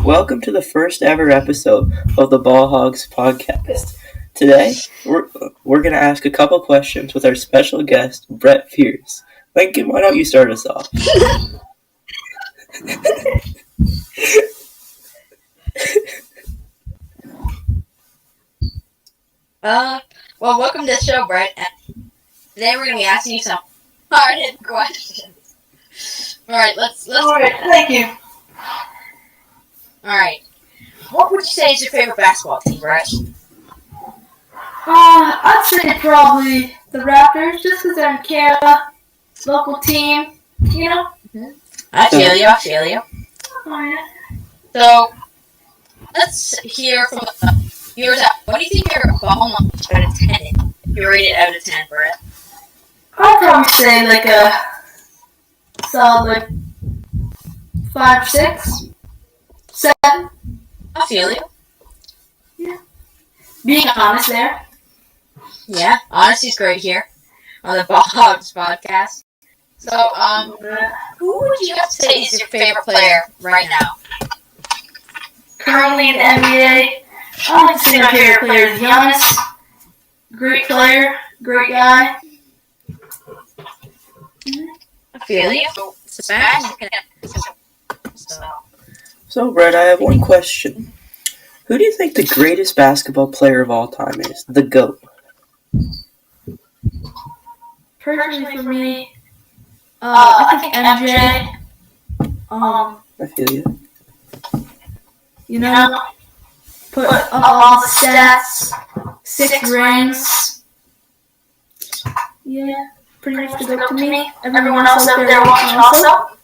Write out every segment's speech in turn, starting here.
Welcome to the first ever episode of the Hogs podcast. Today, we're going to ask a couple questions with our special guest, Brett Pierce. Lincoln, why don't you start us off? Welcome to the show, Brett. Today we're going to be asking you some hard-hitting questions. Alright, let's. Alright, thank you. Alright. What would you say is your favorite basketball team, Brett? I'd say probably the Raptors, just because they're in Canada, local team, you know? Mm-hmm. I feel you. Oh, yeah. So, let's hear from viewers. What do you think your ball knowledge out of 10 is? If you rate it out of 10, Brett? I'd probably say like a solid 5, 6, 7. I feel you. Yeah. Being honest there. Yeah, honesty's great here on the Hogs podcast. So, who would you have to say is your favorite player right now? Currently in the NBA, I like to say my favorite player is Giannis. Great player, great guy. I feel you. Sebastian. So, Brett, I have one question. Who do you think the greatest basketball player of all time is? The GOAT. Personally for me, I think MJ. I feel you. You know, put up all the stats, 6 rings. Yeah, pretty much the GOAT to me. Everyone else out there watching also.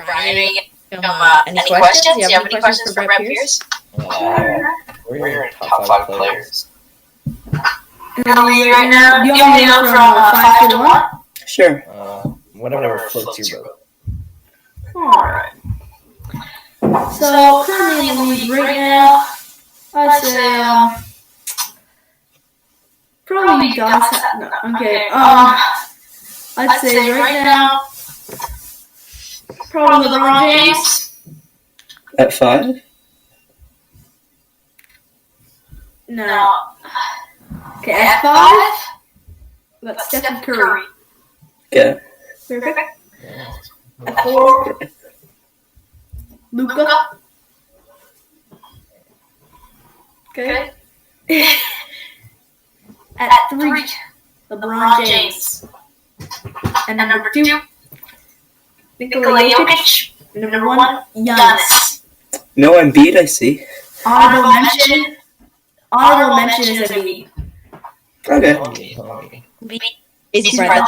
Ryan, any questions? Do you have any questions for Brett Pierce? We're your top 5 players. Right now, do you want me to go from 5 to 1? Sure. Whatever floats your boat. Alright. So, currently in the league right now, I'd say, probably Giannis. No, okay. I'd say right now, probably LeBron James. At 5? No. Okay, at 5, that's Stephen Curry. Okay. Perfect. At 4, Luka. Okay. At 3, LeBron James. And number 2, Nikola Jokic. Number 1, Giannis. No Embiid, I see. Honorable mention is Embiid. Okay. Is he Brett?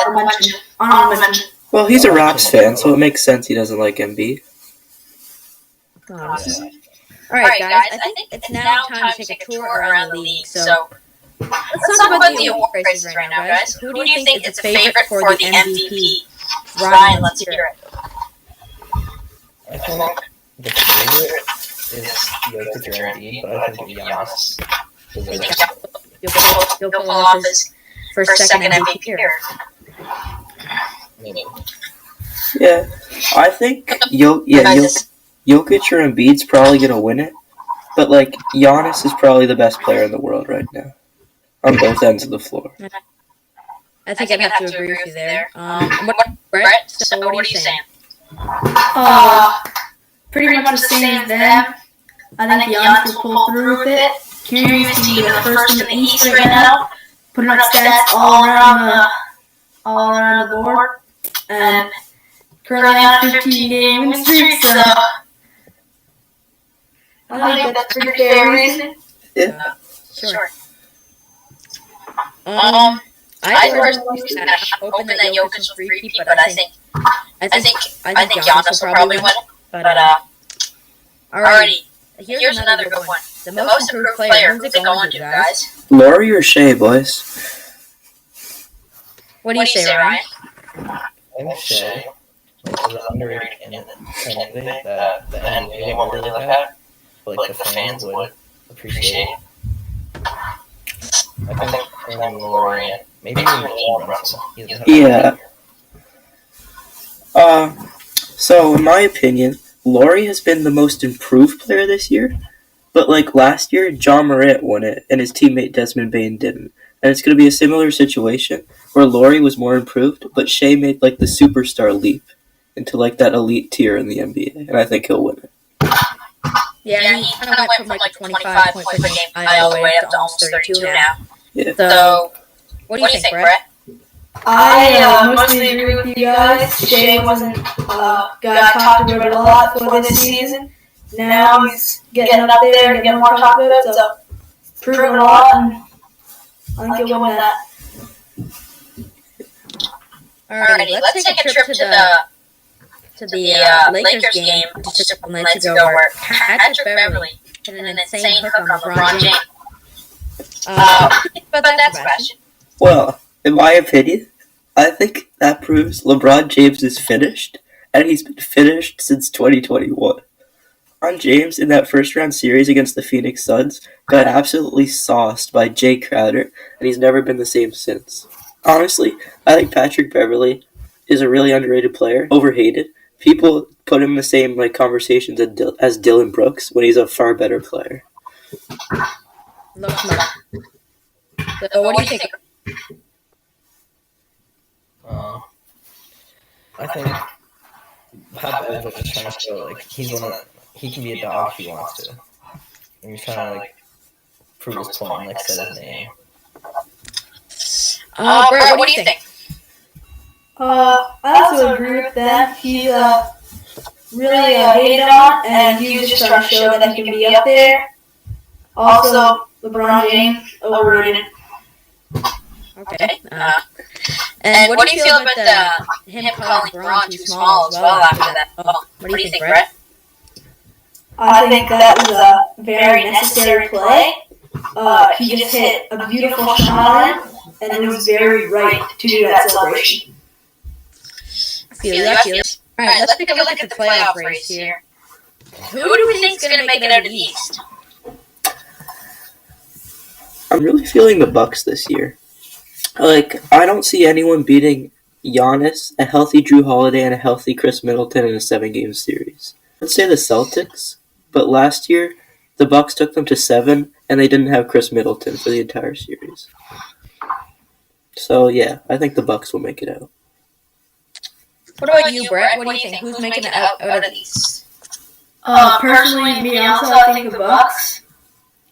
Honorable mention. Well, he's a Rocks fan, so it makes sense he doesn't like Embiid. Alright, guys. I think it's now time to take a tour around the league. So, let's talk about the award races right now, guys. Who do you think is the favorite for the MVP? Ryan, let's hear it. I think the favorite is Jokic or Embiid, but I think Giannis. You'll pull off his first second MVP here. Maybe. Yeah, I think Jokic or Embiid's probably gonna win it, but like Giannis is probably the best player in the world right now, on both ends of the floor. I think I'd have to agree with you there. Brett, so what are you saying? Pretty much the same as them. I think Giannis will pull through with it. Curious to be the first in the East right now. Putting up stats all around the board. And currently on a 15-game win streak, so I think that's pretty fair reason. Yeah. Sure. I personally hoping that Jokic will repeat, but I think Giannis will probably win it. But alrighty, here's another good one. The most improved player. Who's it going to, guys? Laurie or Shea, boys? What do you say, Ryan? I think Shea is underrated in something that the NBA won't really look at, but like the fans would appreciate. I think Laurie, maybe even Brunson. Yeah. So in my opinion, Laurie has been the most improved player this year. But like last year, John Morant won it, and his teammate Desmond Bain didn't. And it's going to be a similar situation where Laurie was more improved, but Shea made like the superstar leap into like that elite tier in the NBA, and I think he'll win it. Yeah, he kind of went from like a 25 point per game all the way up to almost 32 now. Yeah. So, what do you think, Brett? I mostly agree with you guys. Shea wasn't got talked about a lot for this season. Now he's getting up there and getting more talk about it, so proving a lot, and I think he'll win that. Alrighty, let's take a trip to the Lakers game just a couple nights ago where Patrick Beverly hit an insane hook on LeBron James. But that's Sebastian. Well, in my opinion, I think that proves LeBron James is finished, and he's been finished since 2021. LeBron James in that first round series against the Phoenix Suns got absolutely sauced by Jay Crowder, and he's never been the same since. Honestly, I think Patrick Beverly is a really underrated player, overhated. People put him in the same like conversations as Dylan Brooks when he's a far better player. Looks like. So what do you think? I think Patrick is trying to show like he can be a dog if he wants to. And he's trying to like prove his point, like said his name. Brett, what do you think? I also agree with them. He's really hated on, and he was just trying to show that he can be up there. Also, LeBron James, overrated. Okay. And what do you feel about him calling LeBron too small as well after that? What do you think, Brett? I think that was a very necessary play. He just hit a beautiful shot on him, and it was very right to do that celebration. I feel you. Alright, let's take a look at the playoff race here. Who do we think is going to make it out of the East? I'm really feeling the Bucks this year. Like, I don't see anyone beating Giannis, a healthy Drew Holiday, and a healthy Chris Middleton in a 7-game series. I'd say the Celtics, but last year, the Bucks took them to 7, and they didn't have Chris Middleton for the entire series. So, yeah, I think the Bucks will make it out. What about you, Brett? What do you think? Who's making it out of the East? Personally, me also, I think the Bucks.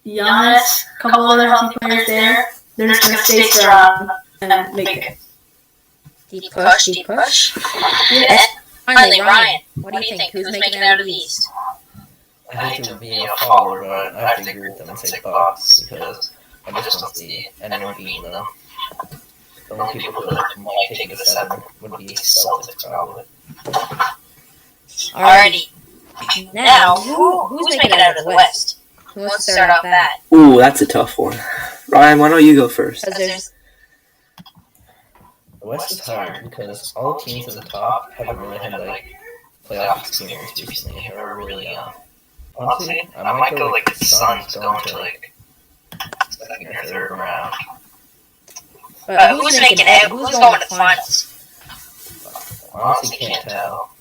Giannis, a couple other healthy players there. They're just going to stay strong and make it. Deep push. Yeah. Finally, Ryan, what do you think? Who's making it out of the East? I hate to be a follower, but I have to agree with them and say Bucks because I just don't see anyone beating them. The only people who might take the 7 would be Celtics, probably. Alrighty. Now, who's making it out of the West? Who wants to start off that? Ooh, that's a tough one. Ryan, why don't you go first? The West is hard because all the teams at the top haven't really had like playoff experience recently. They're really young. Honestly, I might go like the Suns going to like second or third round. But who's making it? Who's going to the finals? Honestly, can't tell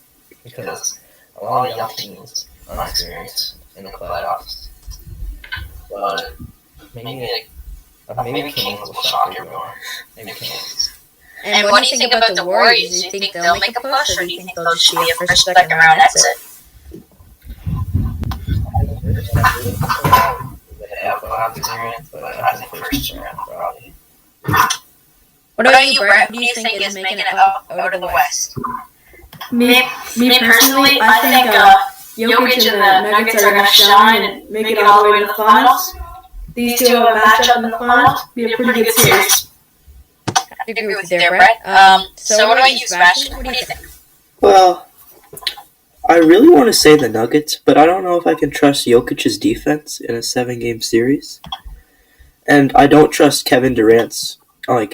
because a lot of young teams unexperienced in the playoffs. But maybe Kings will shock everyone. Maybe Kings. And what do you think about the Warriors? Do you think they'll make a push, or do you think they'll just be a first, second round exit? They have playoff experience, but I think first round probably. What about you, Brett? Who do you think is making it out of the West? Me personally, I think Jokic and the Nuggets are going to shine and make it all the way to the finals. These two have a matchup in the finals. Be a pretty good series. I agree with you there, Brett. So what about you, Sebastian? What do you think? Well, I really want to say the Nuggets, but I don't know if I can trust Jokic's defense in a 7-game series. And I don't trust Kevin Durant's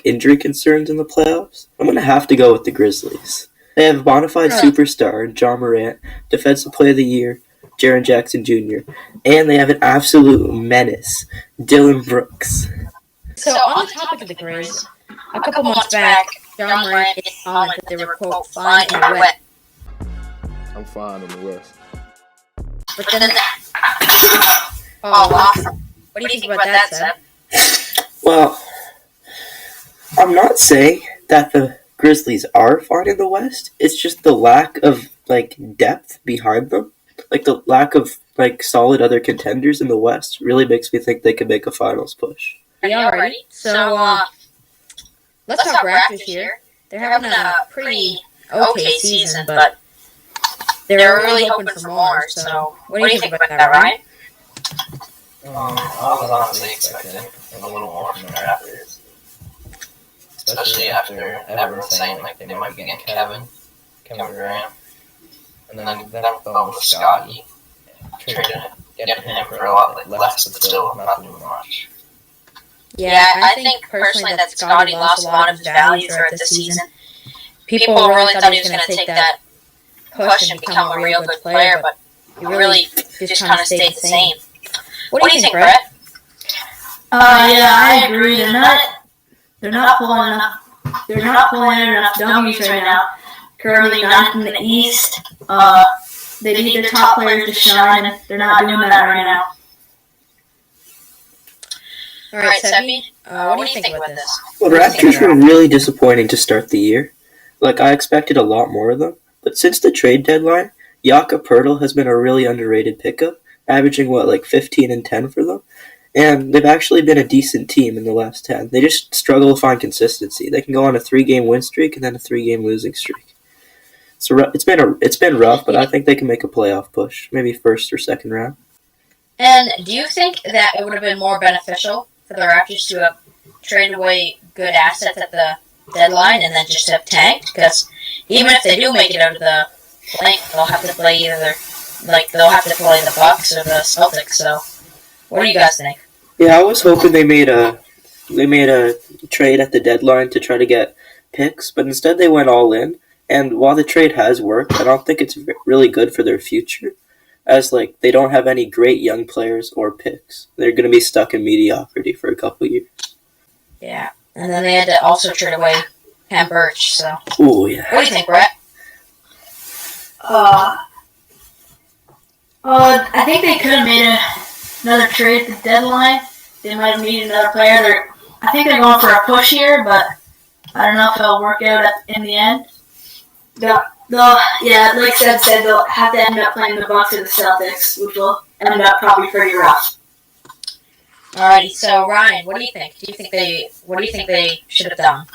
injury concerns in the playoffs. I'm going to have to go with the Grizzlies. They have a bona fide superstar in John Morant, Defensive Player of the Year, Jaren Jackson Jr., and they have an absolute menace, Dylan Brooks. So on the topic of the Grizz, a couple months back, John Morant commented that they were, quote, fine in the wet. I'm fine in the West. But then, awesome. What do you think about that, Seb? Well, I'm not saying that the Grizzlies are fine in the West. It's just the lack of depth behind them, the lack of solid other contenders in the West, really makes me think they could make a finals push. Alrighty. So, let's talk Raptors here. They're having a pretty okay season, but they're really hoping for more. So, what do you think about that, Ryan? I was honestly expecting a little more from the Raptors, especially after everyone saying they might be getting Kevin Durant, and then that fell with Scotty, getting him for a lot less, but still not doing much. Yeah, I think personally that Scotty lost a lot of his value throughout the season. People really thought he was going to take that push and become a real good player, but he really just kind of stayed the same. What do you think, Brett? Yeah, I agree. They're not pulling enough. They're not pulling in enough W's right now. Currently ninth in the East. They need their top players to shine, and they're not doing that right now. All right, Sebby, what do you think about this? Well, the Raptors were really disappointing to start the year. I expected a lot more of them, but since the trade deadline, Jakob Poeltl has been a really underrated pickup, averaging 15 and 10 for them, and they've actually been a decent team in the last 10. They just struggle to find consistency. They can go on a 3-game win streak and then a 3-game losing streak. So it's been rough, but I think they can make a playoff push, maybe first or second round. And do you think that it would have been more beneficial for the Raptors to have traded away good assets at the deadline and then just have tanked? Because even if they do make it out of the play, they'll have to play the Bucks or the Celtics. So, what do you guys think? Yeah, I was hoping they made a trade at the deadline to try to get picks, but instead they went all in. And while the trade has worked, I don't think it's really good for their future, as they don't have any great young players or picks. They're going to be stuck in mediocrity for a couple years. Yeah, and then they had to also trade away Cam Birch. So, oh yeah. What do you think, Brett? I think they could have made another trade at the deadline. They might have needed another player. I think they're going for a push here, but I don't know if it'll work out in the end. Like Seb said, they'll have to end up playing the Bucks or the Celtics, which will end up probably pretty rough. Alrighty, so Ryan, what do you think? What do you think they should have done?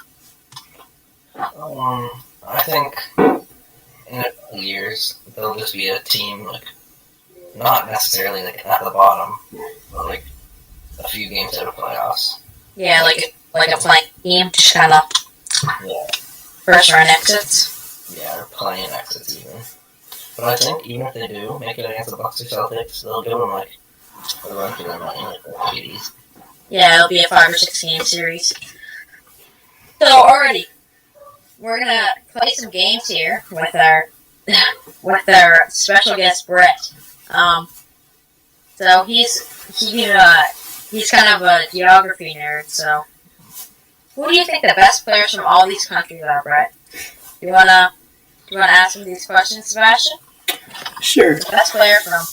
I think in a couple years they'll just be a team not necessarily at the bottom, but a few games out of playoffs. Yeah, like a playing team, just kind of first round exits. Yeah, or playing exits even. But I think even if they do make it against the Bucks or Celtics, they'll give them a run for their money in the 80s. Yeah, it'll be a 5 or 6 game series. So already, we're gonna play some games here with our special guest Brett. So he's kind of a geography nerd. So, who do you think the best players from all these countries are, Brett? You wanna ask him these questions, Sebastian? Sure. The best player from.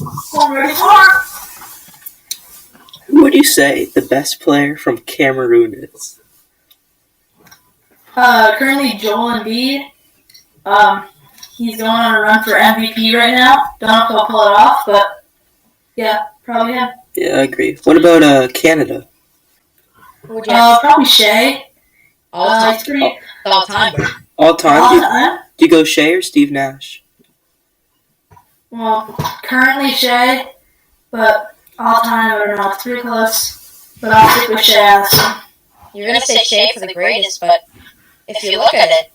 Who would you say the best player from Cameroon is? Currently Joel Embiid. He's going on a run for MVP right now. Don't know if he'll pull it off, but yeah, probably him. Yeah, I agree. What about Canada? Probably Shea. All time. All time? Do you go Shea or Steve Nash? Well, currently Shea, but all time, I don't know. It's pretty close. But I'll stick with Shea on this one. You're going to say Shea for the greatest, but if you look at it,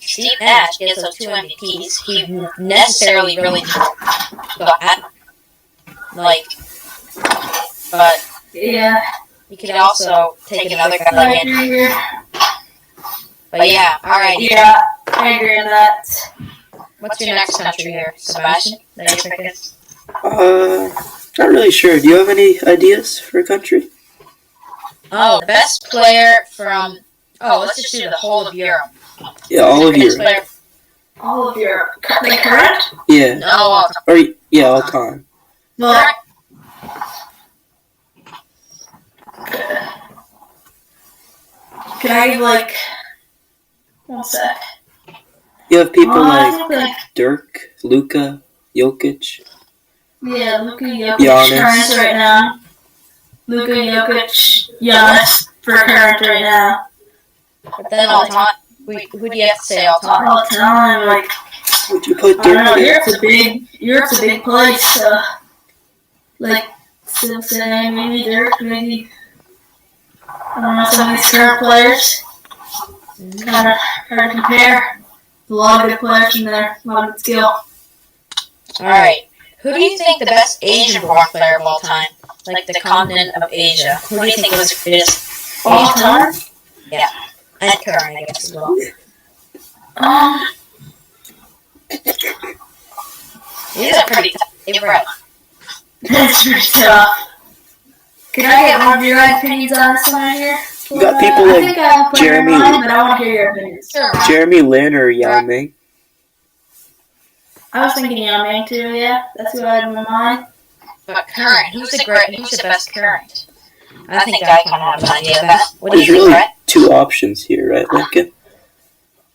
Steve Nash gets those 2 MVPs. He necessarily really didn't go at but yeah, you could also take another guy like it. But yeah, alright. Yeah, I agree on that. What's your next country here, Sebastian? That you're picking? Not really sure. Do you have any ideas for a country? Oh, the best player from. Oh, let's just do the whole of Europe. Yeah, all of Europe. all of your current? Yeah. No, all time. Or yeah, all time. Well, can I give like 1 sec? You have people I like think Dirk, Luka, Jokic. yeah, Luka Jokic Giannis. current right now. Luka Jokic, Giannis for current right now. But then all time. Who do you have to say all time? All time, like Would you put I don't know. Dirk? Europe's a big place. Like Cincinnati, maybe Dirk, maybe I don't know some of these current players. Kind of hard to compare. A lot of good players in there, a lot of good skill. All right. Who do you think the best Asian-born player of all time? Like the continent of Asia. Who do you think was the greatest? All time? Yeah. And current, I guess, as well. These are pretty tough. That's pretty tough. Can I get one of your opinions on this one right here? You got people I like think I have Jeremy- mine, but I want to hear your opinions. Sure. Jeremy Lin or Yao Ming. I was thinking Yao Ming too, yeah. That's who I had in my mind. But current, who's the best current? I think I kind of have an idea of that. What do There's you think, really Brett? 2 options here, right, Lincoln?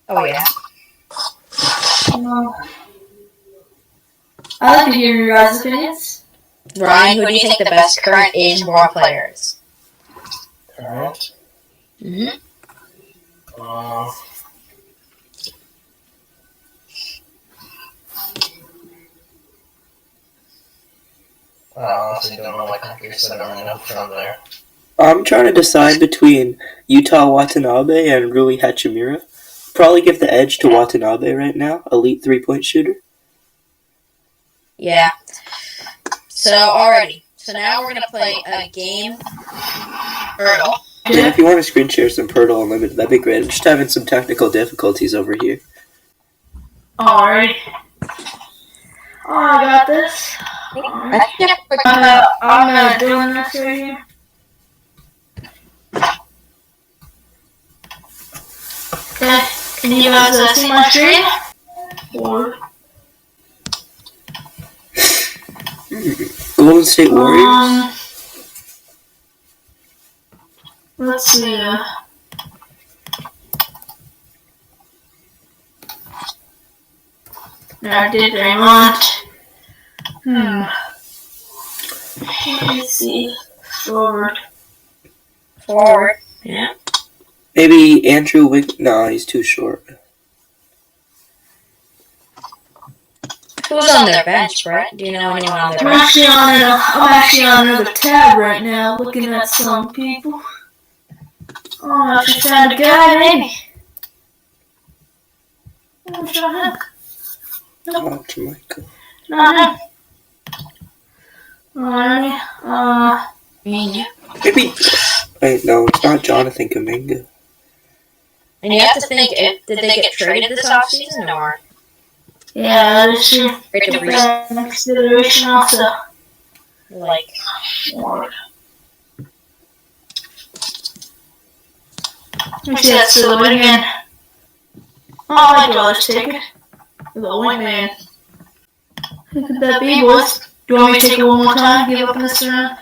Oh, yeah. I'd like to hear your guys' opinions. Ryan, who do you think the best current Asian-born player is? Current? Mm-hmm. I honestly don't know my country, so I don't really know who's from there. I'm trying to decide between Yuta Watanabe and Rui Hachimura. Probably give the edge to Watanabe right now, elite 3-point shooter. Yeah. So, alrighty. So now we're going to play a game. Hurdle. Yeah, if you want to screen share some Purtle Unlimited, that'd be great. I'm just having some technical difficulties over here. Alright. Oh, I got this. I'm doing this right here. Okay, can you guys see my screen? Or Golden State Warriors? let's see. I did what I want. Let me see. Forward. Yeah. Maybe Andrew Wig. No, he's too short. Who's on their bench, Brett? Do you know anyone on their I'm bench? actually on another tab right now, looking at some people. Oh, I actually found a guy, maybe. Oh, try him. Oh, Jamaica. Not him. Alrighty. Maybe. Wait, no, it's not Jonathan Kuminga. And you have to think, did they get traded this offseason or? Yeah, that is true. Right to Take that into consideration also. Like, Let me see that silhouette again. Oh, my daughter's take it. The white man. Who could that be, boys? Do you want me to take it one more time? Give up on this round?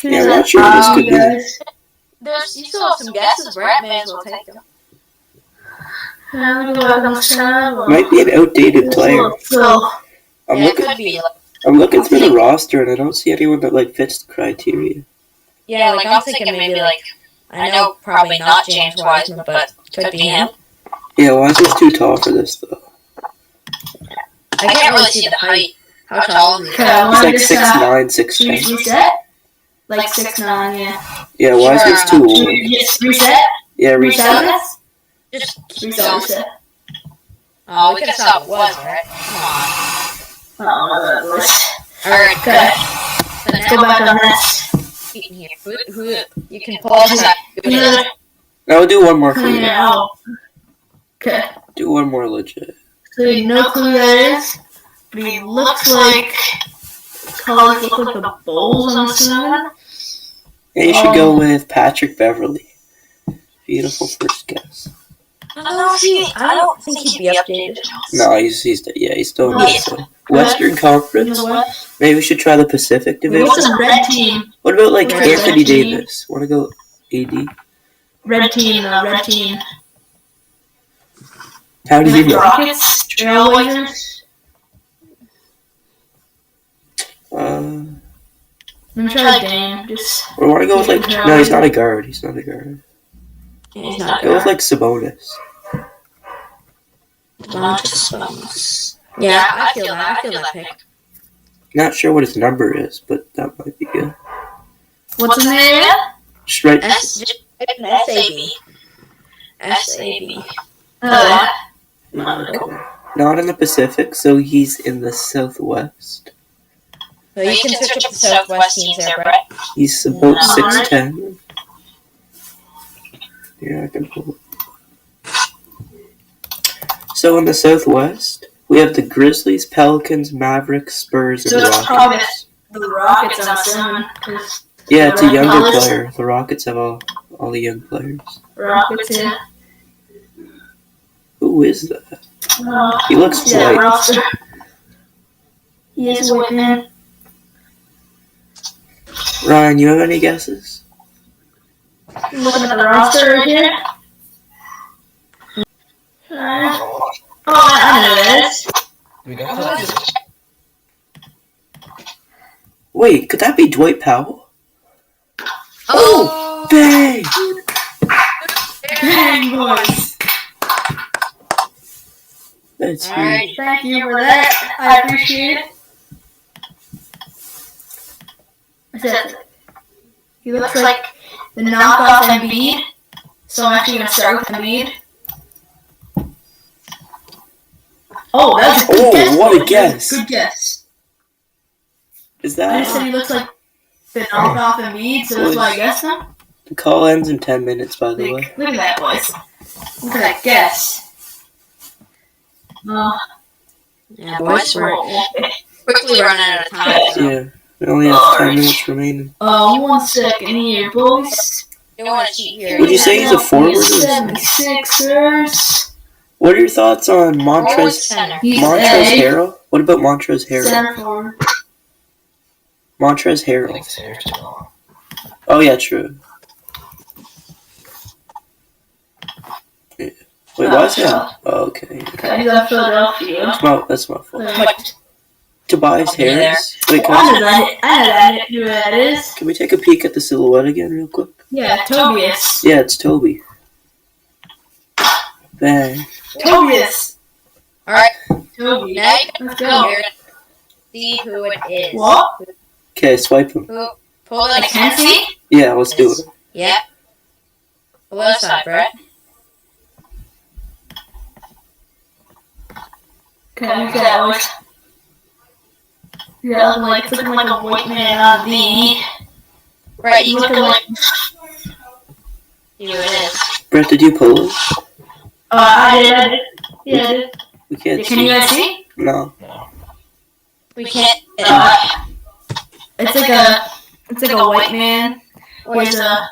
Yeah, I'm not sure who this could be. you still have some guesses, Brett. May as well take them. Let me go back on this tab. Might be an outdated player. So, I'm Yeah, it looking. could be. I'm looking through the roster and I don't see anyone that like fits the criteria. Yeah, like I'm thinking maybe like, I know probably not James Wiseman, but could be him. Yeah, Wiseman's too tall for this though. I can't really see the height. How tall is he? okay, I He's want like this 6'9", 6'10". reset. Like 6'9", yeah. Yeah, Wiseman's too old. Yes, reset. Yeah, Reset reset. this. Just Reset. Oh, we could have saw what it was, right? Come on. Oh, that was. Alright, Okay, So let's go now, back on this. here. Who, you can pull this up. Yeah. Now we'll do one more for you. Yeah. Oh. Okay. Do one more legit. So you know who that is, but he looks like colors look like the bowls on the cinnamon. And you should go with Patrick Beverly. Beautiful first guess. I don't think he'd be updated. No, he's still in Nice. the Western Conference. Maybe we should try the Pacific Division. What's a red team? What about like Red Anthony team. Davis? Want to go AD? Red team. Red team. How do you know? Rockets, Trailblazers. Let me try Dame. Just. Or want to go with like? No, he's not a guard. He's not a guard. He's not Go with like Sabonis. Yeah, I feel that. I feel that pick. Not sure what his number is, but that might be good. What's his name again? Just right. SAB. SAB. Oh, Not in the Pacific, so he's in the Southwest. So you can switch up the Southwest teams there, Brett. He's about 6'10". Yeah, I can pull it. So in the Southwest, we have the Grizzlies, Pelicans, Mavericks, Spurs, and So it's probably Rockets. the Rockets, I'm assuming. 'Cause Yeah, it's a Red younger Colors. player. The Rockets have all the young players. Rockets, yeah. Who is that? He looks Yeah, white. roster. He is a white man. Ryan, you have any guesses? I'm looking at the roster right here. I know this. We got to Wait, could that be Dwight Powell? Oh! Bang! Dang, boys. That's huge. Alright. Thank you for that. I appreciate it. I said, he looks like the knockoff Embiid, so I'm actually going to start with Embiid. Oh, that's a good guess. Oh, what a guess! Good guess. Is I just said that? he looks like the knockoff Embiid, so that's why I guessed him. The call ends in 10 minutes, by the way. Look at that, boys. Look at that guess. Yeah, boys, we're quickly running out of time. So. Yeah, we only have 10 minutes remaining. 1 second here, boys. You don't want to cheat here. Would you say he's a forward? 76ers. What are your thoughts on Forward Montrezl center? He's Montrezl A. Harrell? What about Montrezl Harrell? Center forward. Montrezl I Harrell. think Sarah's too long. Oh yeah, true. Yeah. Wait, why is that? Oh, okay. Okay, he's on Philadelphia. That's my fault. What? Tobias Harris. Wait, I know that who that is. can we take a peek at the silhouette again real quick? Yeah, Tobias. Yeah, it's Toby. Bang. Tobias. Alright, Toby. now you Let's can go. go. See who it is. What? Okay, swipe him. Who? Pull I it can't again. see. Yeah, let's do it. Yep. Below side, Brett. Okay, who's that, boys? Yeah, looking like a white man on the. Right, you Looking like. see who it is. Brett, did you pull it? I did. Yeah, I did. We can't Can see. you guys see? No. No. We can't. It's like a white man with a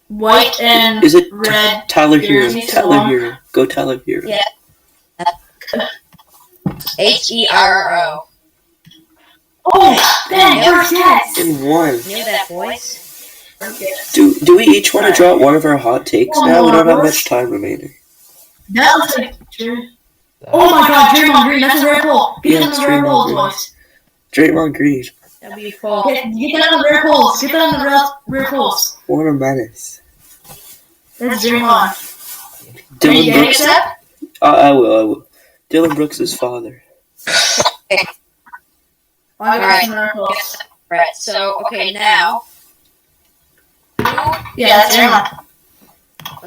white and Is it red. Tyler Hero? jersey Tyler song. Hero. Go Tyler Hero. Yeah. HERO. Oh, dang, first guess. In one. Knew that, boys. Do we each want to draw out one of our hot takes now? We don't have much time remaining. That looks like true. Oh my god, Draymond Green, that's a rare pull. Yeah, Get it's on the rare Draymond pulls, Green. boys. Draymond Green. That'd be full. Get that on the rare pulls. Get that on the rare pulls. What a menace. That's Draymond. Are you Dylan getting Brooks. that? I will. Dylan Brooks' father. I got Alright. some rare pulls. Right, so, okay, now. Yeah, that's Draymond.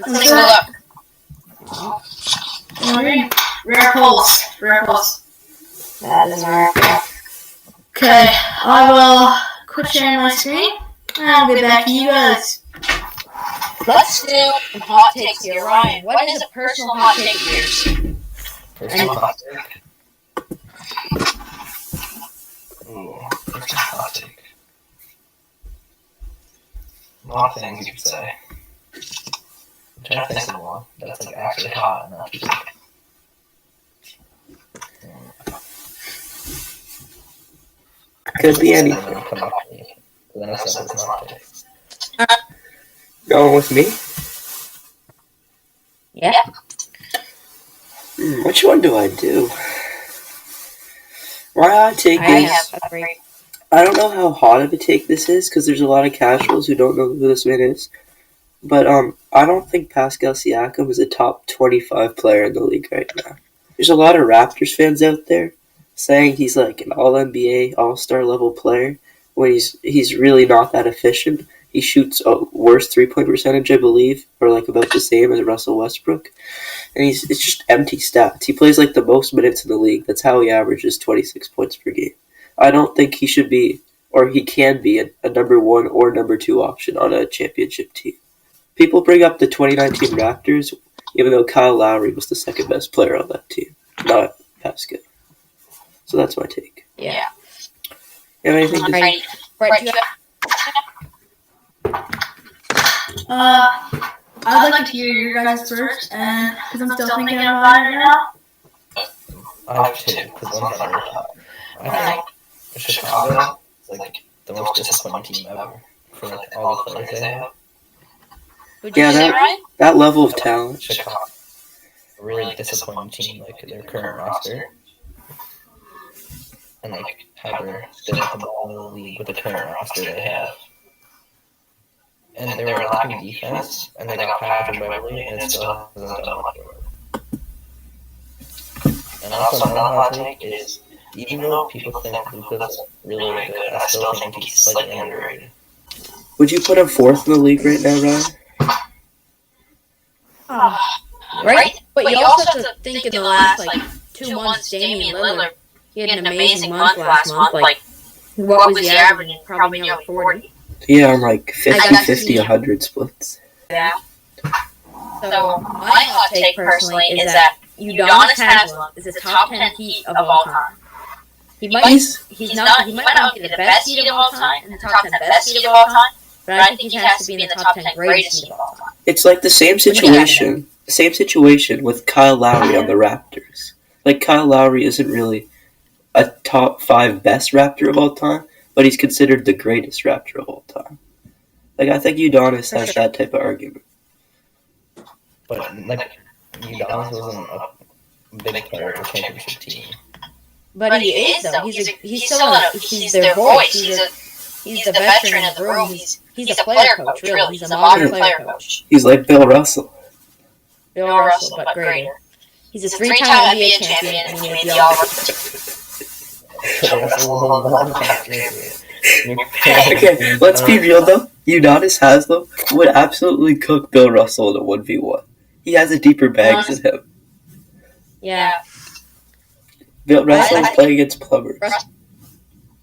Let's take a look. Rare pulls. Rare pulls. That is our. Okay, I will quit sharing my screen and I'll get back to you guys. Let's do some hot takes here. Ryan, what is a personal hot take of yours? Personal hot take. Ooh, personal hot take. A lot of things you could say. trying to think of one that's like actually hot and not just like. Could be anything. Going with me? Yeah. Which one do I do? My hot take is... I don't know how hot of a take this is, because there's a lot of casuals who don't know who this man is. But I don't think Pascal Siakam is a top 25 player in the league right now. There's a lot of Raptors fans out there saying he's like an All-NBA, All-Star level player, when he's really not that efficient. He shoots a worse three-point percentage, I believe, or like about the same as Russell Westbrook. And it's just empty stats. He plays like the most minutes in the league. That's how he averages 26 points per game. I don't think he should be, or he can be, a number 1 or number 2 option on a championship team. People bring up the 2019 Raptors, even though Kyle Lowry was the second best player on that team, not Pascal. So that's my take. Yeah. You have anything to say? I'd like to hear your guys first, and because I'm still thinking about it right now. I have two, because one's not really hot. I think Chicago is like the most disappointing team ever for like all the players they have. Yeah, that level of talent. Chicago, a really disappointing team, like their current roster, and like how they're still at the bottom of the league with the current roster they have. And they were lacking defense, and they got Patrick Beverly, and it still hasn't done much work. And also another hot take is, even though people think Luka's really good, I still think he's slightly underrated. Would you put him 4th in the league right now, Ryan? Right? But you also have to think in the last, 2 months, Damian Lillard, he had an amazing month last month. What was he averaging? Probably nearly 40. Yeah, on 50, 100 splits. Yeah. So, my hot take personally is that Udonis Haslem is a top 10 Heat of all time. He might not be the best Heat of all time, and the top 10 best Heat of all time, but I think he has to be in the top 10 greatest Heat of all time. It's like the same situation with Kyle Lowry on the Raptors. Like, Kyle Lowry isn't really a top 5 best Raptor of all time, but he's considered the greatest Raptor of all time. Like, I think Udonis has that type of argument. But, Udonis wasn't a big player of a championship team. But he is, though. He's their voice. He's the veteran of the room. He's a player coach, really. He's a modern player coach. He's like Bill Russell. Bill Russell, but greater. He's a 3-time NBA champion, and he made the Okay, let's be real though. Udonis Haslem would absolutely cook Bill Russell in a 1v1. He has a deeper bag than him. Yeah. Bill Russell's playing against plumbers.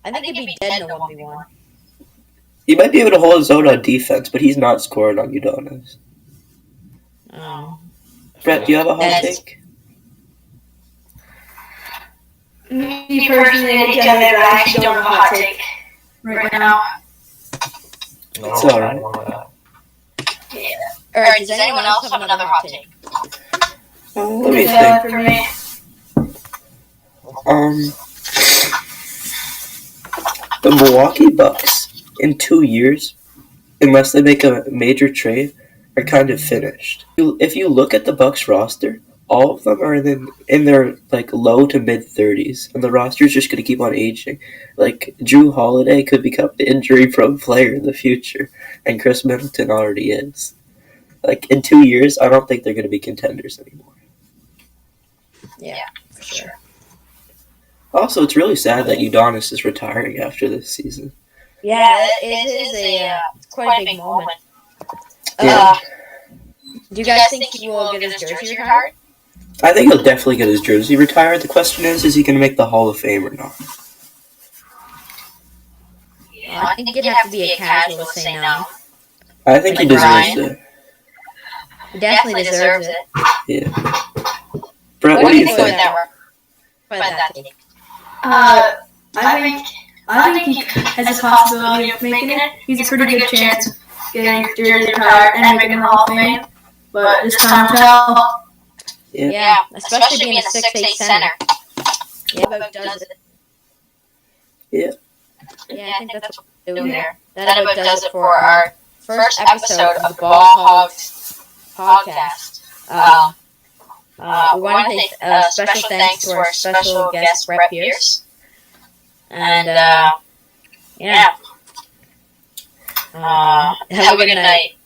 I think he'd be dead in a 1v1. He might be able to hold his own on defense, but he's not scoring on Udonis. Brett, do you have a hot take? Me personally, I actually don't have a hot take right now. It's alright. Yeah. Alright, does anyone else have another hot take? Let me think. For me. The Milwaukee Bucks, in 2 years, unless they make a major trade, are kind of finished. If you look at the Bucks roster, all of them are in their low to mid 30s, and the roster is just going to keep on aging. Like, Drew Holiday could become an injury-prone player in the future, and Chris Middleton already is. In 2 years, I don't think they're going to be contenders anymore. Yeah, for sure. Also, it's really sad that Udonis is retiring after this season. Yeah, it is quite a big moment. Yeah. Do you guys think he will get his jersey retired? I think he'll definitely get his jersey retired. The question is he going to make the Hall of Fame or not? Yeah, I think you'd have to be a casual to say no. I think he deserves it. He definitely deserves it. Yeah. Brett, what do you think? That take? I think he has a possibility of making it. He's a pretty good chance of getting his jersey retired and making the Hall of Fame. but just time will tell. Yeah, especially being a 6'8" center. Yeah, Ep does it. Yeah. Yeah, I think that's what we're doing there. That Ep does it for our first episode of the Ball Hogs podcast. We want to thank special thanks to our special guest, Brett Pierce. And, yeah. Have a good night.